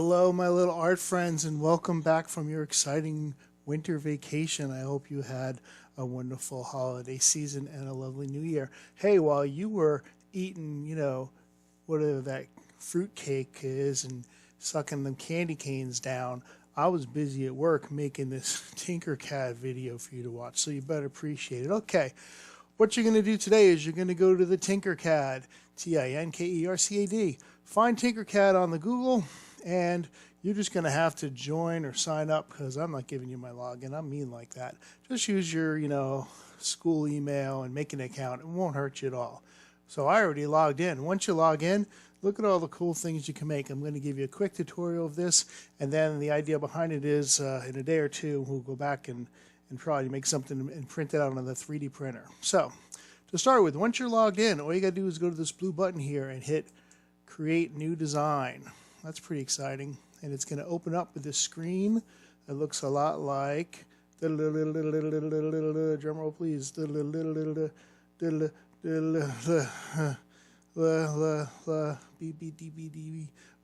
Hello, my little art friends, and welcome back from your exciting winter vacation. I hope you had a wonderful holiday season and a lovely new year. Hey, while you were eating, whatever that fruit cake is and sucking them candy canes down, I was busy at work making this Tinkercad video for you to watch, so you better appreciate it. Okay, what you're going to do today is you're going to go to the Tinkercad, Tinkercad. Find Tinkercad on the Google, and you're just going to have to join or sign up because I'm not giving you my login. I'm mean like that. Just use your, school email and make an account. It won't hurt you at all. So I already logged in. Once you log in, look at all the cool things you can make. I'm going to give you a quick tutorial of this, and then the idea behind it is in a day or two, we'll go back and probably make something and print it out on the 3D printer. So to start with, once you're logged in, all you got to do is go to this blue button here and hit Create New Design. That's pretty exciting. And it's going to open up with this screen that looks a lot like, drum roll please, boom,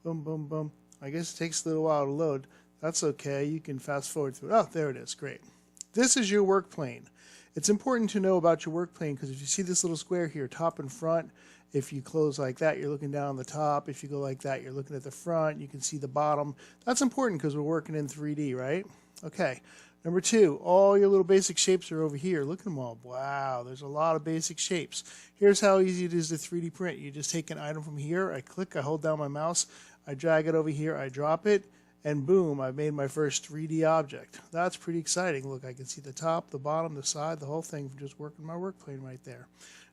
boom, boom. I guess it takes a little while to load. That's okay. You can fast forward through it. Oh, there it is. Great. This is your work plane. It's important to know about your work plane because if you see this little square here, top and front, if you close like that, you're looking down on the top. If you go like that, you're looking at the front. You can see the bottom. That's important because we're working in 3D, right? Okay. Number two, all your little basic shapes are over here. Look at them all. Wow, there's a lot of basic shapes. Here's how easy it is to 3D print. You just take an item from here. I click, I hold down my mouse, I drag it over here, I drop it, and boom, I made my first 3D object. That's pretty exciting. Look, I can see the top, the bottom, the side, the whole thing from just working my work plane right there.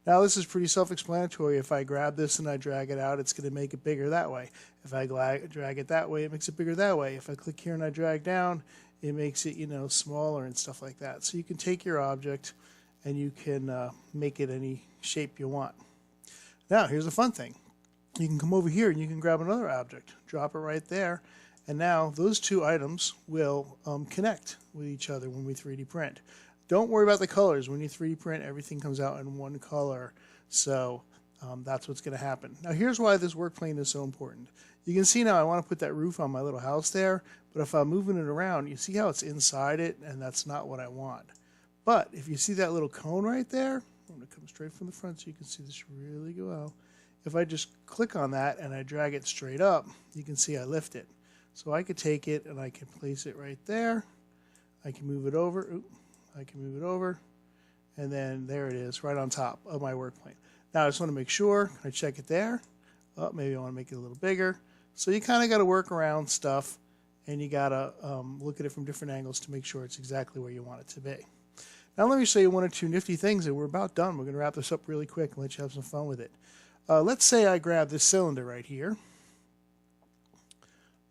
Now this is pretty self-explanatory. If I grab this and I drag it out, it's going to make it bigger that way. If I drag it that way, it makes it bigger that way. If I click here and I drag down, it makes it, smaller and stuff like that. So you can take your object and you can make it any shape you want. Now, here's the fun thing. You can come over here and you can grab another object, drop it right there, and now those two items will connect with each other when we 3D print. Don't worry about the colors. When you 3D print, everything comes out in one color. So that's what's going to happen. Now here's why this work plane is so important. You can see now I want to put that roof on my little house there, but if I'm moving it around, you see how it's inside it, and that's not what I want. But if you see that little cone right there, I'm going to come straight from the front so you can see this really well. If I just click on that and I drag it straight up, you can see I lift it. So I could take it and I can place it right there. I can move it over. I can move it over, and then there it is right on top of my work plane. Now I just want to make sure I check it there. Oh, maybe I want to make it a little bigger. So you kind of got to work around stuff, and you got to look at it from different angles to make sure it's exactly where you want it to be. Now let me show you one or two nifty things, and we're about done. We're going to wrap this up really quick and let you have some fun with it. Let's say I grab this cylinder right here.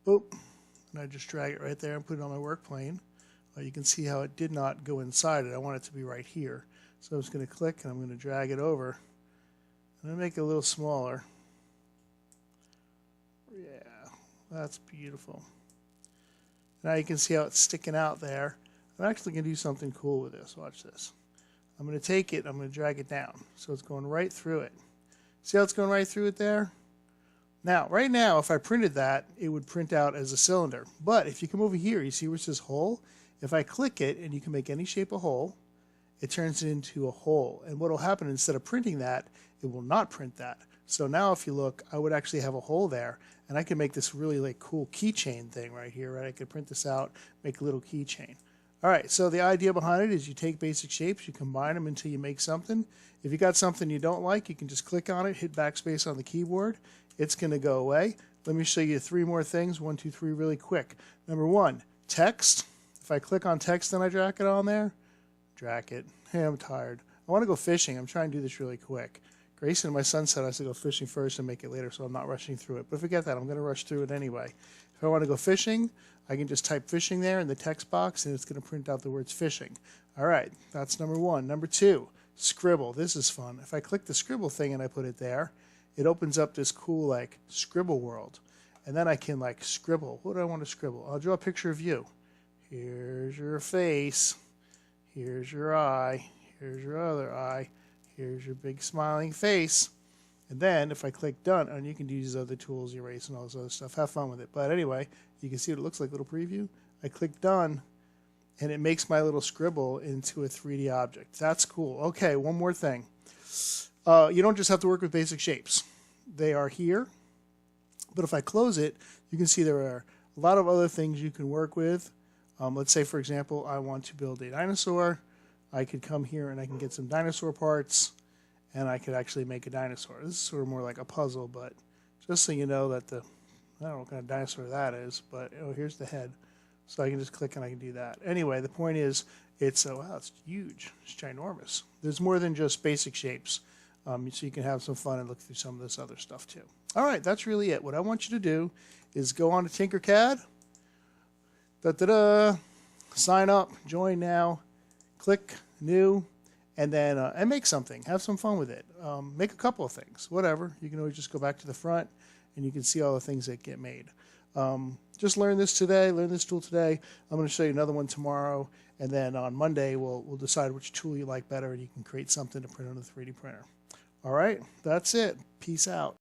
Boop, and I just drag it right there and put it on my work plane. You can see how it did not go inside it. I want it to be right here. So I'm just going to click and I'm going to drag it over. I'm going to make it a little smaller. Yeah, that's beautiful. Now you can see how it's sticking out there. I'm actually going to do something cool with this. Watch this. I'm going to take it, I'm going to drag it down. So it's going right through it. See how it's going right through it there? Now, right now, if I printed that, it would print out as a cylinder. But if you come over here, you see where it says hole? If I click it, and you can make any shape of hole, it turns it into a hole. And what will happen, instead of printing that, it will not print that. So now if you look, I would actually have a hole there, and I can make this really cool keychain thing right here, right? I could print this out, make a little keychain. All right, so the idea behind it is you take basic shapes, you combine them until you make something. If you got something you don't like, you can just click on it, hit backspace on the keyboard. It's going to go away. Let me show you three more things, 1, 2, 3, really quick. Number one, text. If I click on text and I drag it on there, drag it. Hey, I'm tired. I want to go fishing. I'm trying to do this really quick. Grayson, my son, said I should go fishing first and make it later, so I'm not rushing through it. But forget that. I'm going to rush through it anyway. If I want to go fishing, I can just type fishing there in the text box, and it's going to print out the words fishing. All right, that's number one. Number two, Scribble. This is fun. If I click the Scribble thing and I put it there, it opens up this cool, Scribble world. And then I can, scribble. What do I want to scribble? I'll draw a picture of you. Here's your face. Here's your eye. Here's your other eye. Here's your big smiling face. And then if I click done, and you can use these other tools, erase and all this other stuff, have fun with it. But anyway, you can see what it looks like, little preview. I click done, and it makes my little scribble into a 3D object. That's cool. Okay, one more thing. You don't just have to work with basic shapes. They are here, but if I close it, you can see there are a lot of other things you can work with. Let's say, for example, I want to build a dinosaur. I could come here and I can get some dinosaur parts, and I could actually make a dinosaur. This is sort of more like a puzzle, but just so you know that I don't know what kind of dinosaur that is, but oh, here's the head. So I can just click and I can do that. Anyway, the point is, wow, it's huge. It's ginormous. There's more than just basic shapes. So you can have some fun and look through some of this other stuff too. All right, that's really it. What I want you to do is go on to Tinkercad, sign up, join now, click new, and then and make something. Have some fun with it. Make a couple of things, whatever. You can always just go back to the front, and you can see all the things that get made. Just learn this today. Learn this tool today. I'm going to show you another one tomorrow, and then on Monday we'll decide which tool you like better, and you can create something to print on a 3D printer. All right, that's it. Peace out.